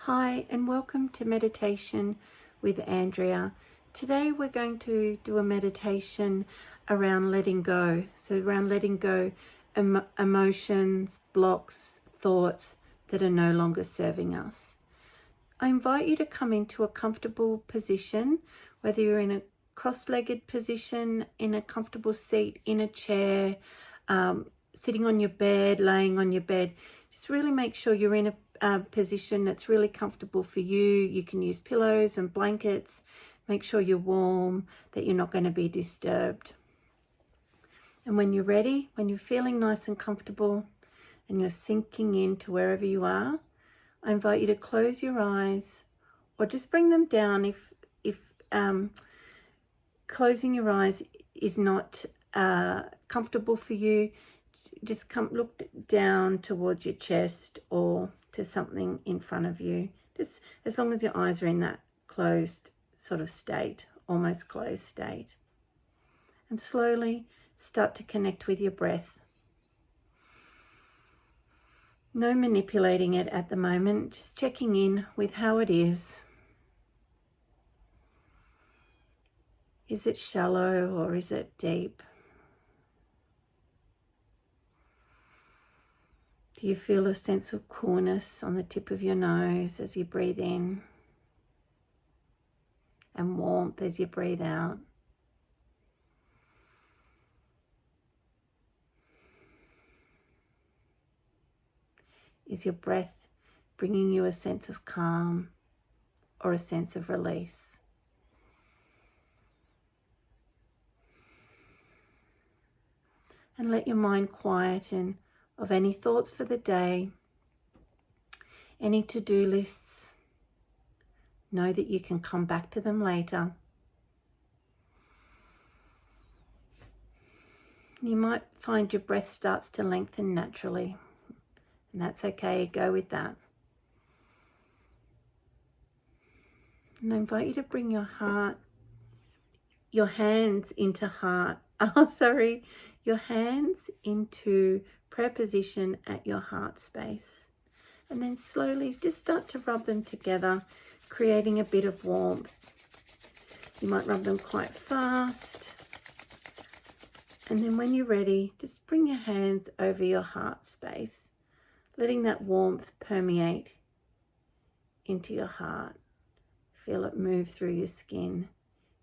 Hi and welcome to Meditation with Andrea. Today we're going to do a meditation around letting go. So around letting go emotions, blocks, thoughts that are no longer serving us. I invite you to come into a comfortable position, whether you're in a cross-legged position, in a comfortable seat, in a chair, sitting on your bed, laying on your bed. Just really make sure you're in a position that's really comfortable for you. You can use pillows and blankets. Make sure you're warm, that you're not going to be disturbed. And when you're ready, when you're feeling nice and comfortable and you're sinking into wherever you are, I invite you to close your eyes or just bring them down if closing your eyes is not comfortable for you. Just look down towards your chest or to something in front of you, just as long as your eyes are in that closed sort of state, almost closed state. And slowly start to connect with your breath. No manipulating it at the moment, just checking in with how it is. Is it shallow or is it deep? Do you feel a sense of coolness on the tip of your nose as you breathe in, and warmth as you breathe out? Is your breath bringing you a sense of calm or a sense of release? And let your mind quieten of any thoughts for the day, any to-do lists. Know that you can come back to them later. You might find your breath starts to lengthen naturally, and that's okay, go with that. And I invite you to bring your hands into your hands into prayer position at your heart space. And then slowly just start to rub them together, creating a bit of warmth. You might rub them quite fast. And then when you're ready, just bring your hands over your heart space, letting that warmth permeate into your heart. Feel it move through your skin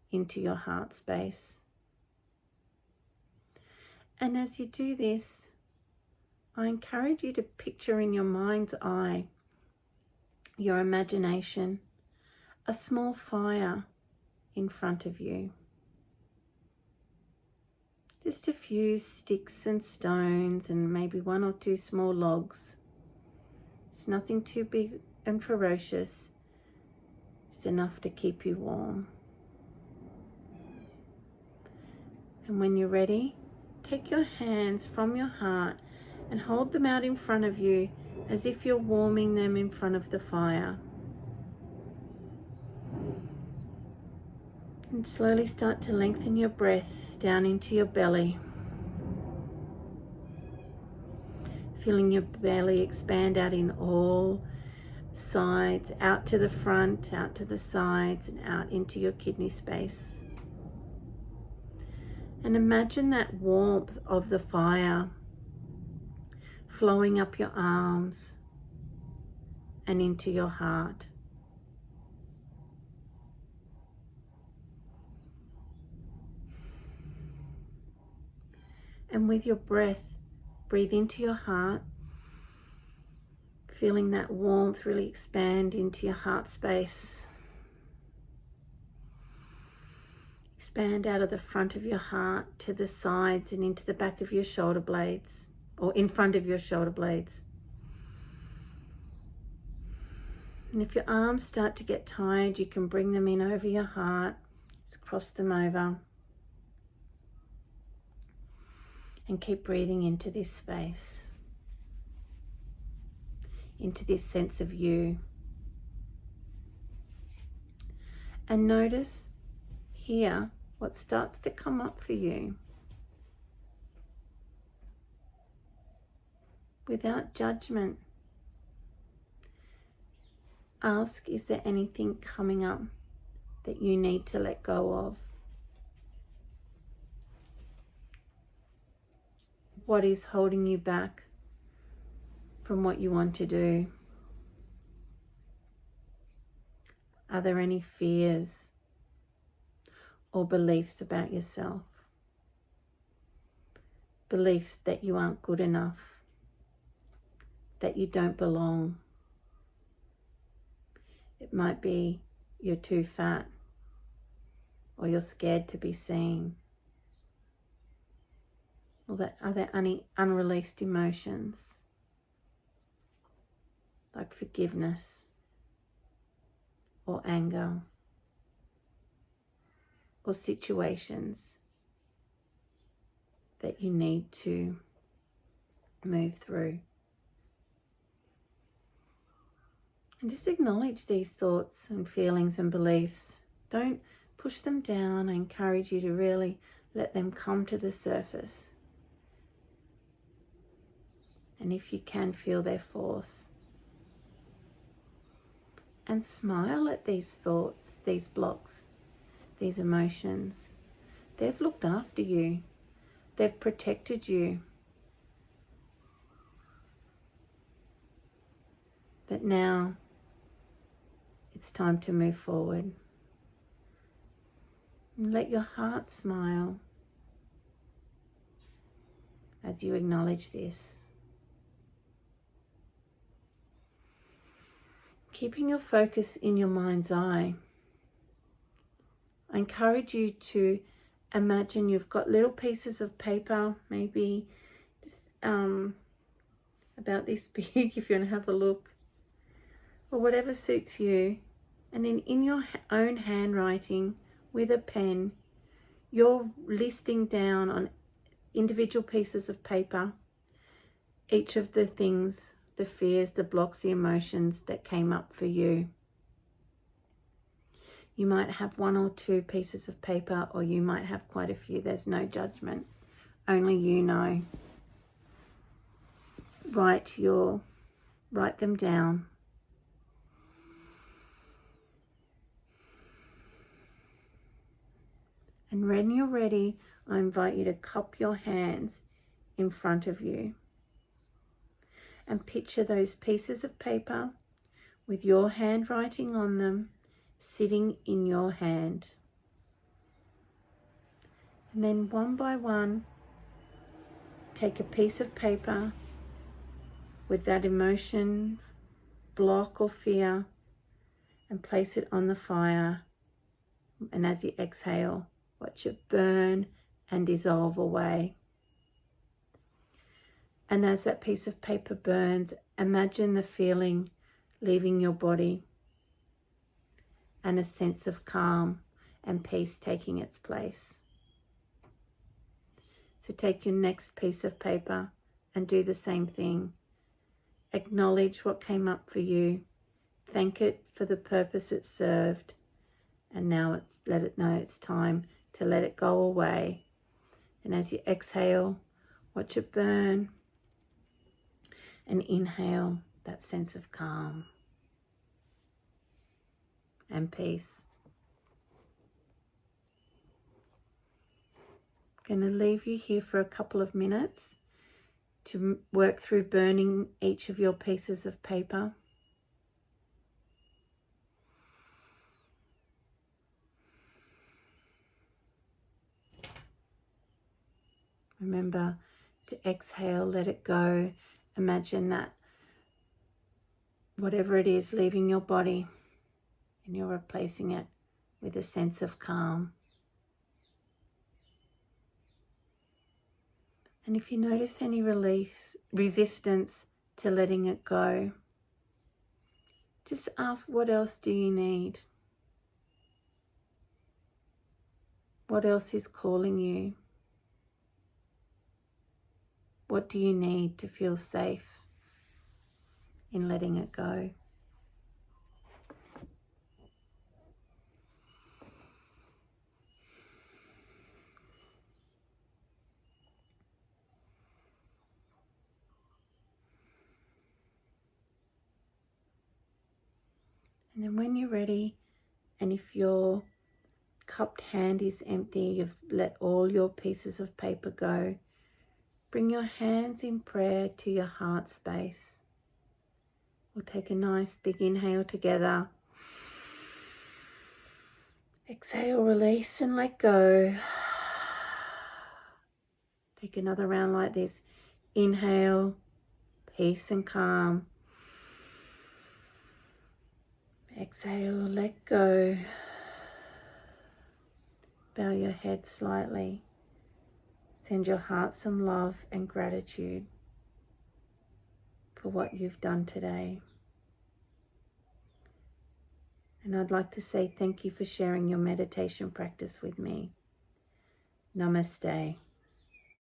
into your heart space. And as you do this, I encourage you to picture in your mind's eye, your imagination, a small fire in front of you. Just a few sticks and stones and maybe one or two small logs. It's nothing too big and ferocious. It's enough to keep you warm. And when you're ready, take your hands from your heart and hold them out in front of you as if you're warming them in front of the fire. And slowly start to lengthen your breath down into your belly. Feeling your belly expand out in all sides, out to the front, out to the sides, and out into your kidney space. And imagine that warmth of the fire flowing up your arms and into your heart. And with your breath, breathe into your heart, feeling that warmth really expand into your heart space. Expand out of the front of your heart to the sides and into the back of your shoulder blades, or in front of your shoulder blades. And if your arms start to get tired, you can bring them in over your heart. Just cross them over. And keep breathing into this space, into this sense of you. And notice here what starts to come up for you without judgment. Ask, is there anything coming up that you need to let go of? What is holding you back from what you want to do? Are there any fears or beliefs about yourself? Beliefs that you aren't good enough, that you don't belong. It might be you're too fat, or you're scared to be seen. Or are there any unreleased emotions, like forgiveness or anger, or situations that you need to move through? And just acknowledge these thoughts and feelings and beliefs. Don't push them down. I encourage you to really let them come to the surface. And if you can, feel their force. And smile at these thoughts, these blocks, these emotions. They've looked after you. They've protected you. But now it's time to move forward. And let your heart smile as you acknowledge this. Keeping your focus in your mind's eye, I encourage you to imagine you've got little pieces of paper, maybe just about this big if you want to have a look, or whatever suits you. And then in your own handwriting with a pen, you're listing down on individual pieces of paper each of the things, the fears, the blocks, the emotions that came up for you. You might have 1 or 2 pieces of paper, or you might have quite a few. There's no judgment. Only you know. Write them down. And when you're ready, I invite you to cup your hands in front of you and picture those pieces of paper with your handwriting on them sitting in your hand. And then one by one, take a piece of paper with that emotion, block or fear, and place it on the fire. And as you exhale, watch it burn and dissolve away. And as that piece of paper burns, imagine the feeling leaving your body and a sense of calm and peace taking its place. So take your next piece of paper and do the same thing. Acknowledge what came up for you. Thank it for the purpose it served. And now let it know it's time to let it go away. And as you exhale, watch it burn. And inhale that sense of calm and peace. I'm going to leave you here for a couple of minutes to work through burning each of your pieces of paper. Remember to exhale, let it go. Imagine that whatever it is leaving your body, and you're replacing it with a sense of calm. And if you notice any resistance to letting it go, just ask, what else do you need? What else is calling you? What do you need to feel safe in letting it go? And then when you're ready, and if your cupped hand is empty, you've let all your pieces of paper go, bring your hands in prayer to your heart space. We'll take a nice big inhale together. Exhale, release and let go. Take another round like this. Inhale, peace and calm. Exhale, let go. Bow your head slightly. Send your heart some love and gratitude for what you've done today. And I'd like to say thank you for sharing your meditation practice with me. Namaste.